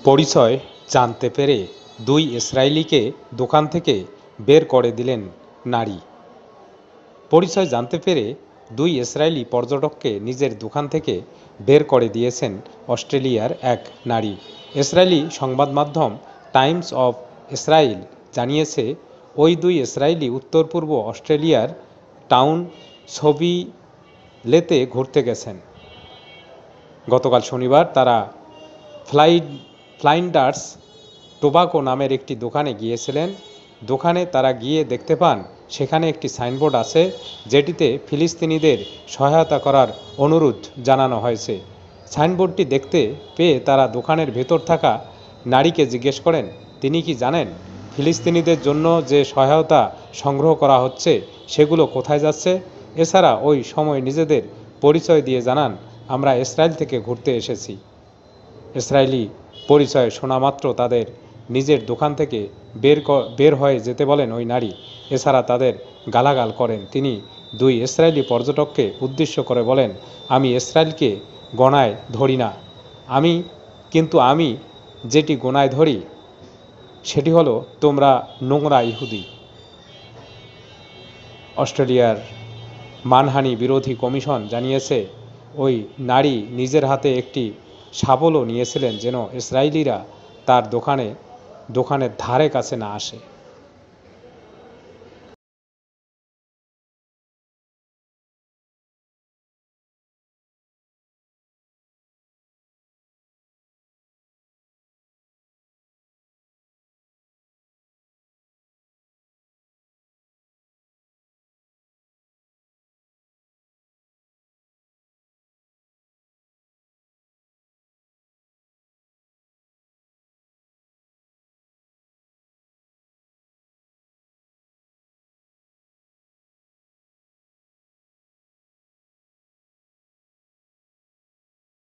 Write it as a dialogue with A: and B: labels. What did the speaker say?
A: পরিচয় জানতে পেরে দুই ইসরায়েলিকে দোকান থেকে বের করে দিলেন নারী। পরিচয় জানতে পেরে দুই ইসরায়েলি পর্যটককে নিজের দোকান থেকে বের করে দিয়েছেন অস্ট্রেলিয়ার এক নারী। ইসরায়েলি সংবাদ মাধ্যম টাইমস অফ ইসরায়েল জানিয়েছে, ওই দুই ইসরায়েলি উত্তর পূর্ব অস্ট্রেলিয়ার টাউন সভিলেতে ঘুরতে গেছেন। গতকাল শনিবার তারা ফ্লাইন্ডার্স টোবাকো নামের একটি দোকানে গিয়েছিলেন। দোকানে তারা গিয়ে দেখতে পান সেখানে একটি সাইনবোর্ড আছে, যেটিতে ফিলিস্তিনিদের সহায়তা করার অনুরোধ জানানো হয়েছে। সাইনবোর্ডটি দেখতে পেয়ে তারা দোকানের ভেতর থাকা নারীকে জিজ্ঞেস করেন, তিনি কি জানেন ফিলিস্তিনিদের জন্য যে সহায়তা সংগ্রহ করা হচ্ছে সেগুলো কোথায় যাচ্ছে? এছাড়া ওই সময় নিজেদের পরিচয় দিয়ে জানান, আমরা ইসরায়েল থেকে ঘুরতে এসেছি। ইসরায়েলি পরিচয় শোনামাত্র তাদের নিজের দোকান থেকে বের হয়ে যেতে বলেন ওই নারী। এছাড়া তাদের গালাগাল করেন তিনি। দুই ইসরায়েলি পর্যটককে উদ্দেশ্য করে বলেন, আমি ইসরায়েলকে গণায় ধরি না, কিন্তু আমি যেটি গণায় ধরি সেটি হলো তোমরা নোংরা ইহুদি। অস্ট্রেলিয়ার মানহানি বিরোধী কমিশন জানিয়েছে, ওই নারী নিজের হাতে একটি শাবলও নিয়েছিলেন যেন ইসরায়েলিরা তার দোকানের ধারে কাছে না আসে।